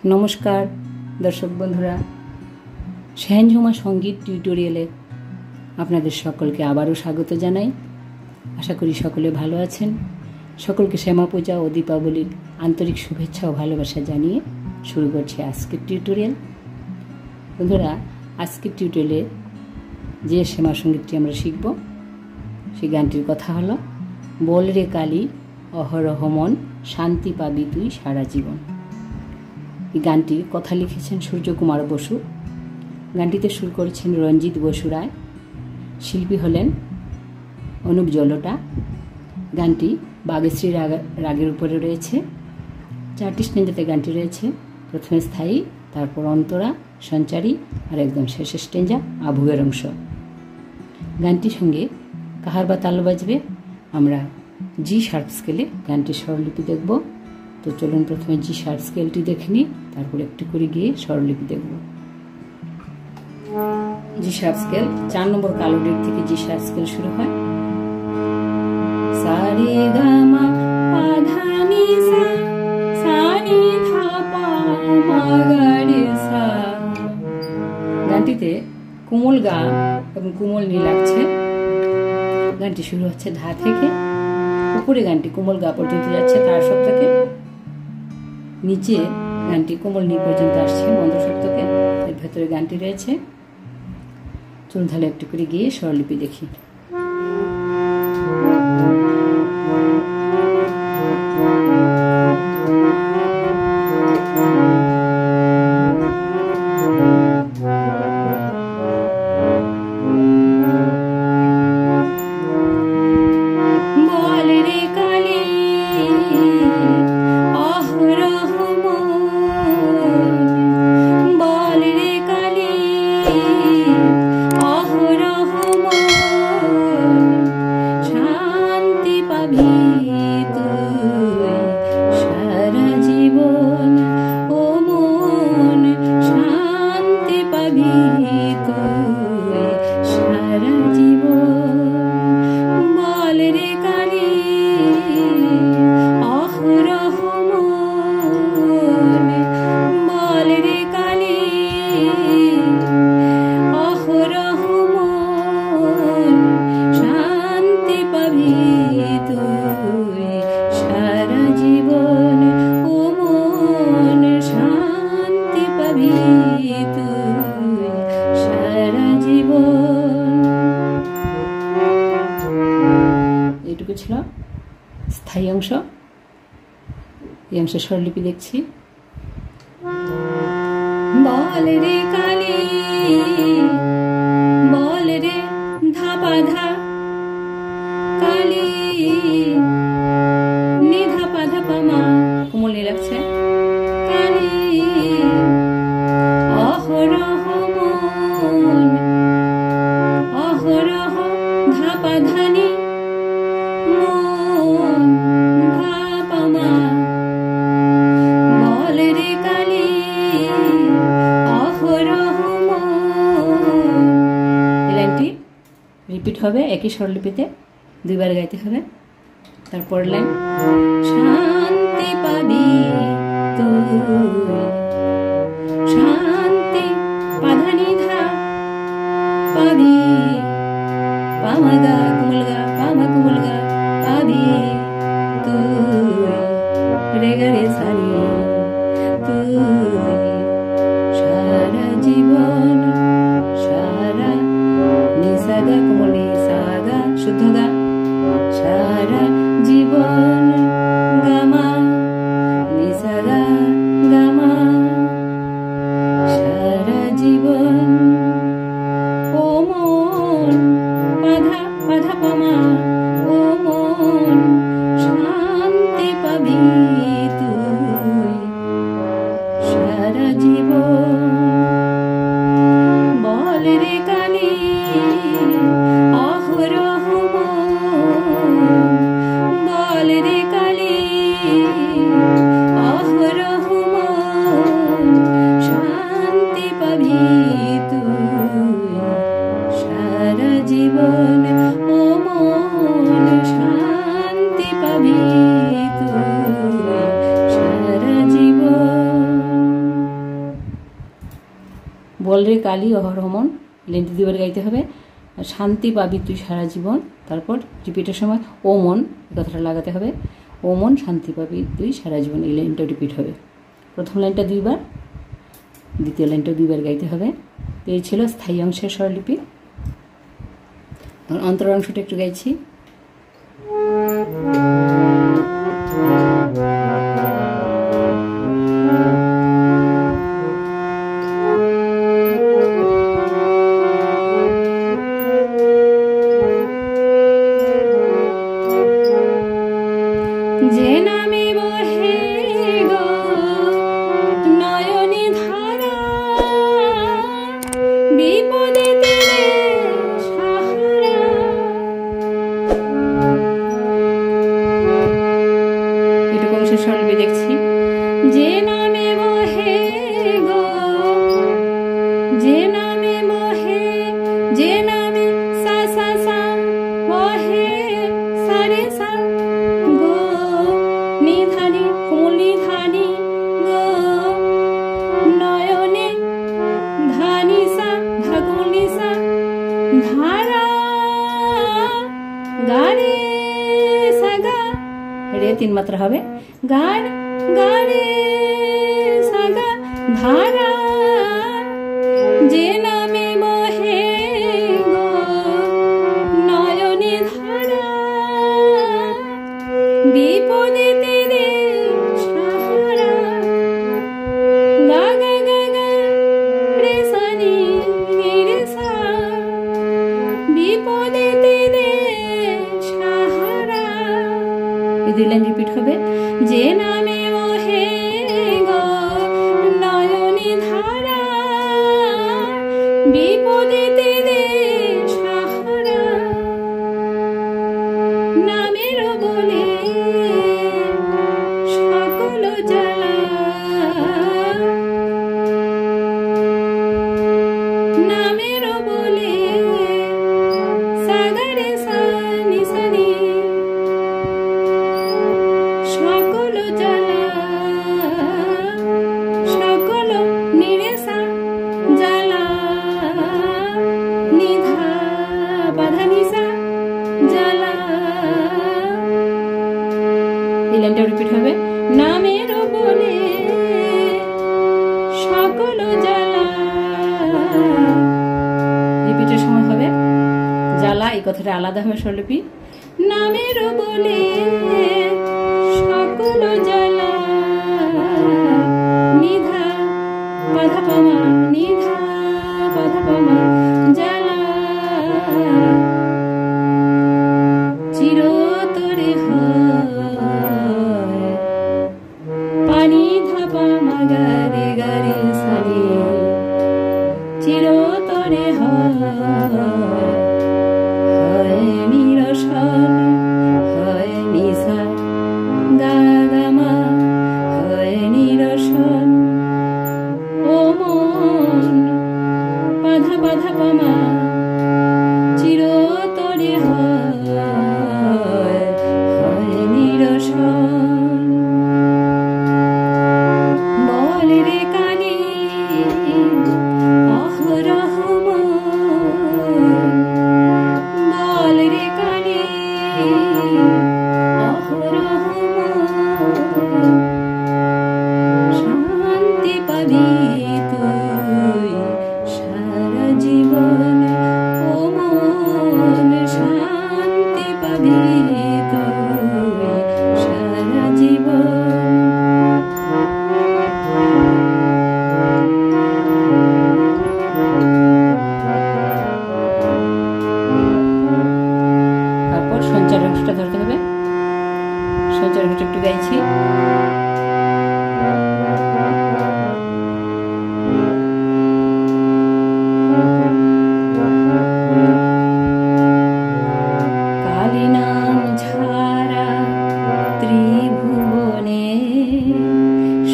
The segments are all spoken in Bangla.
नमस्कार दर्शक बंधुरा शाहनझुमा संगीत टिউটোরিয়ালে আপনাদের সকলকে আবারও স্বাগত জানাই। আশা করি সকলে ভালো আছেন। সকলকে শ্যামা পূজা ও দীপাবলির আন্তরিক শুভেচ্ছা ও ভালোবাসা জানিয়ে শুরু করছি আজকের টিউটোরিয়াল। বন্ধুরা, আজকের টিউটোরিয়ালে যে শ্যামা সঙ্গীতটি আমরা শিখব সেই গানটির কথা হলো বল রে কালী অহরহ মন শান্তি পাবি তুই সারা জীবন। এই গানটির কথা লিখেছেন সূর্যকুমার বসু। গানটিতে সুর করেছেন রঞ্জিত বসু রায়। শিল্পী হলেন অনুপ জলোটা। গানটি বাগেশ্রী রাগের উপরে রয়েছে। 4টি স্ট্যাঞ্জাতে গানটি রয়েছে। প্রথমে স্থায়ী, তারপর অন্তরা, সঞ্চারী আর একদম শেষের স্ট্যাঞ্জা আভুগের অংশ। গানটির সঙ্গে কাহার বা তাল বাজবে। আমরা জি শার্প স্কেলে গানটির স্বরলিপি দেখব। তো চলুন প্রথমে জি শার্প স্কেলটি দেখে নিই, তারপর একটু করে গিয়ে স্বরলিপি দেখব। জি শার্প স্কেল 4 নম্বর কালোডির থেকে জি শার্প স্কেল শুরু হয়। সা রে গা মা পা ধা নি সা, সা নি ধা পা মা গা রে সা। গানটিতে কোমল গা এবং কোমল নি লাগছে। গানটি শুরু হচ্ছে ধা থেকে, উপরে গানটি কোমল গা পর্যন্ত যাচ্ছে তার সপ্তকে, নিচে গানটি কোমল নি পর্যন্ত আসছে মন্দ সপ্তকে। এর ভেতরে গানটি রয়েছে। চলুন তাহলে একটু করে গিয়ে স্বরলিপি দেখি। এইটুকু ছিল স্থায়ী অংশ। এই অংশের স্বরলিপি দেখছি। বল রে কালী বল রে ধা পা ধা কালী নি ধা পা মা, কোমল নি লাগছে। কালী অহরহ মন অহরহ ধা পা ধা নি মন ধা পা মা। বল রে কালী অহরহ মন। এই লাইনটি রিপিট হবে একই স্বরলিপিতে, 2 বার গাইতে হবে। তারপর লাইন শান্তি পাবি তুই শান্তি পাধানি ধা পাবি পামা গা কোমল গা পামা কোমল গা পাবি তুই রে গা রে সারি তুই সারা জীবন সারা নি সা গা কোমল নি সা গা শুদ্ধ গা সারা জীবন গামা নি সা গা গামা বল রে কালী অহরমন, লাইনটি দুইবার গাইতে হবে। শান্তি পাবি তুই সারা জীবন, তারপর রিপিটের সময় ও মন, এই কথাটা লাগাতে হবে। ও মন শান্তি পাবি তুই সারা জীবন, এই লাইনটা রিপিট হবে। প্রথম লাইনটা দুইবার, দ্বিতীয় লাইনটা দুইবার গাইতে হবে। এই ছিল স্থায়ী অংশের স্বরলিপি। অন্তর অংশটা একটু গাইছি। যে নামে বহে গো নয়নে ধারা, বিপদে তীরে সাহারা। এটুকু অংশ স্বরলিপি দেখছি। যে নামে বহে গো, যে নামে বহে, যে নামে সা সা সা বহে সারে সা গো নিধানি কুলি ধানি গো নয়নে ধানি সা ধাগুলি সা ধারা গারে সাগা, রে 3 মাত্রা হবে। গার গারে সাগা ধারা, যে নামে বহে গো নয়নে ধারা, বিপদে তীরে সাহারা। গা গা গা গা রে সা নি রে সা, বিপদে তীরে সাহারা। এই 2 লাইন রিপিট হবে। যে নামে বহে গো নয়নে ধারা, বিপদে তীরে সাহারা। নামের বলে সকল জ্বালা, নামের বলে সাগরে সানি সানি, সকল জ্বালা সকল নিরেসা জ্বালা, নিধা বাধা নিসা জ্বালা। এই লাইনটা রিপিট হবে। নামের বলে সকল জ্বালা, রিপিটের সময় হবে জ্বালা, এই কথাটা আলাদা হবে স্বরলিপি। নামের বলে সকল জ্বালা, নিধা বাধা পামা, নিধা বাধা পামা জ্বালা। চিরতরে হয় পানি ধাপা মাগারে গারে সারি, চিরতরে হয় নিরসন, হয় নিশা গা গা মা, হয় নিরসন। ও মন বাধা বাধা পামা, চিরতরে হয় নিরসন। বল রে কালী অহরহমন, বল রে কালী অহরহমন, শান্তি পাবি তুই সারা জীবন। ও মন শান্তি পাবি তুই সারা জীবন। তারপর সঞ্চার অংশটা ধরতে হবে। সঞ্চার অংশটা একটু গাইছি। কালী নাম ছাড়া ত্রিভুবনে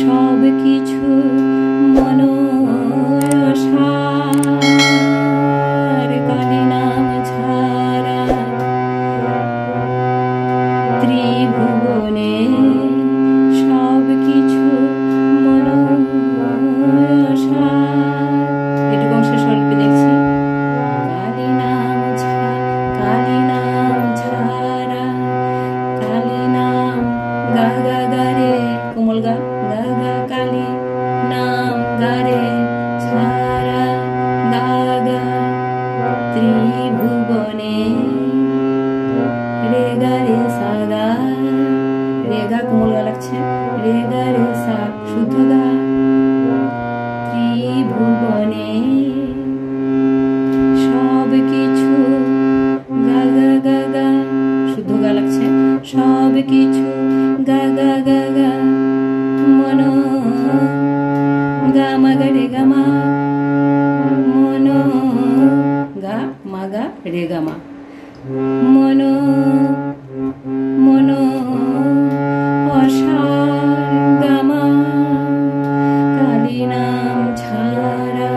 সব কিছু মনোরসার, কালী নাম ছাড়া ত্রিভুবনে সব কিছু মনোরসার। এটুকু অংশ সাগা রে গা কোমল গা লাগছে রে গা রে সা শুদ্ধ গা ত্রিভুবনে সব কিছু গা গা গা গা শুদ্ধ গা লাগছে সব কিছু গা গা গা গা মন গা মা গা রে গা মা মন গা মা গা রে গা মা মন মন অসার গামা কালী নাম ছাড়া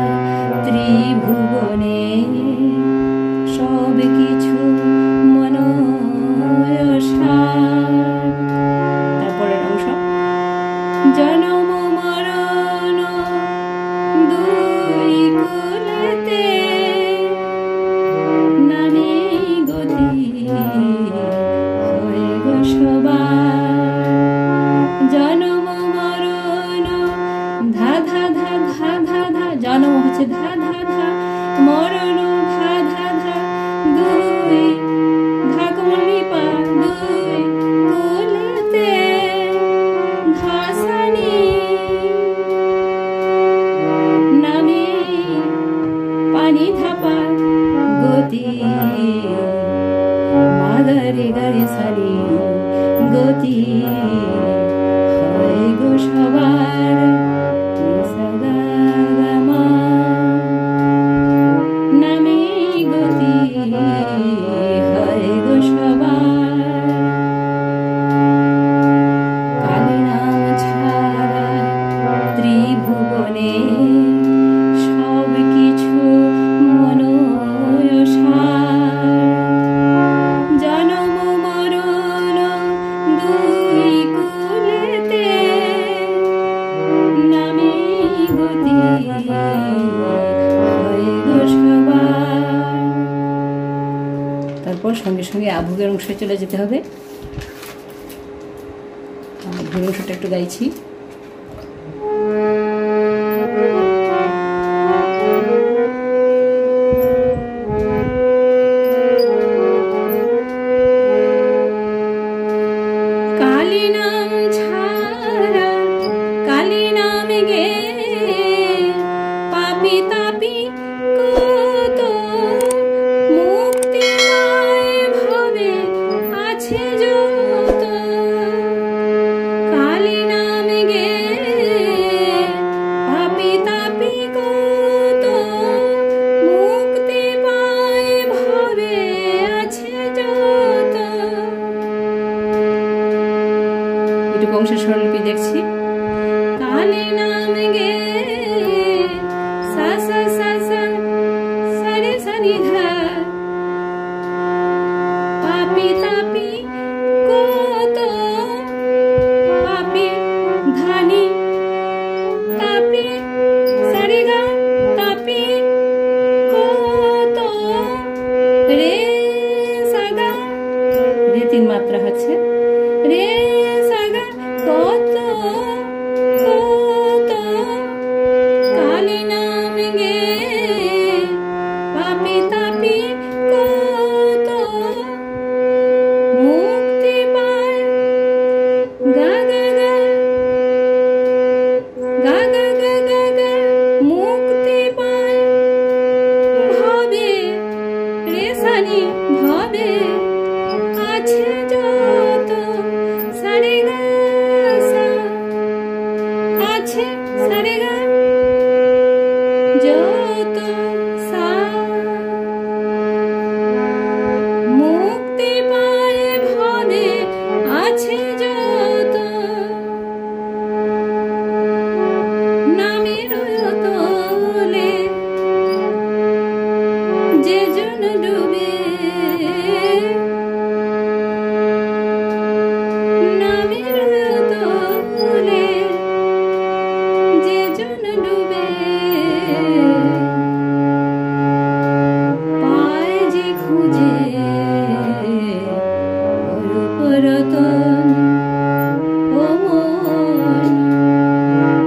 ত্রিভুবনে সব কিছু মন অসার। তারপরের অংশ জনম মরণ দুই কুলেতে নামে গতি হয় গো সবার জনম মরণ ধা ধা ধা ধা ধা ধা জনম হচ্ছে ধা ধা ধা মরণ ধা ধা ধা দুই ধা কোমলি পা দুই কুলেতে ধাসানি নামে পানি ধাপা গতি মাগারে গারে সারি গতি হয় গো সবার নামে গতি হয় গো সবার কালী নাম ছাড়া ত্রিভুবনে সব কিছু মন অসার জনম মরণ দুই কুলেতে নামে গতি হয় গো সবার। তারপর সঙ্গে সঙ্গে আভোগের অংশে চলে যেতে হবে। আভোগের অংশটা একটু গাইছি। কালী নাম ছাড়া কালী নাম গে পাপি তাপি কত মুক্তি ভবে আছে যত কালী নাম গে পাপি তাপি কত মুক্তি পায় ভবে আছে যত। এটুকু অংশের স্বরলিপি দেখছি। কালী নাম গে সা সা সা সা সারে সানি ধা পাপি তাপি কত পাপি ধানি তাপি সারে গা তাপি কত রে সাগা রে তিন মাত্রা হচ্ছে রে সাগা কত কত কালী নাম গে পাপি তাপি কত মুক্তি পায় গা গা গা গা গা গা গা গা মুক্তি পায় ভবে রে সানি ভবে আছে যত সারে গা সা আছে সারে গা যত সা মুক্তি পায় ভবে আছে যত নামের তলে যে জন ডুবে নামের তলে যে জন ডুবে পায় যে খুঁজে রূপরতন ও মন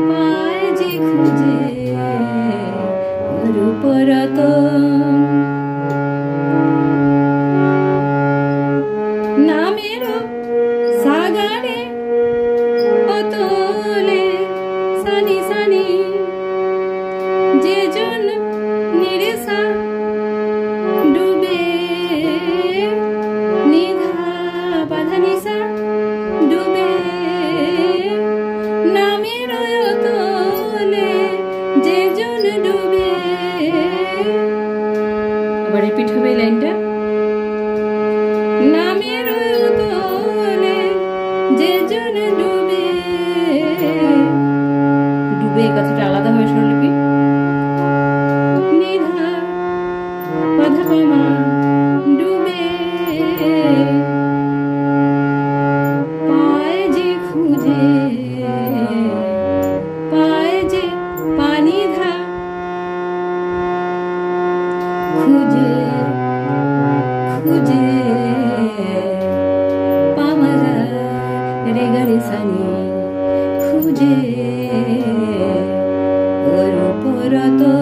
পায় যে খুঁজে রূপরতন নামের রে গা রে সা নি খুঁজে ওর উপর তো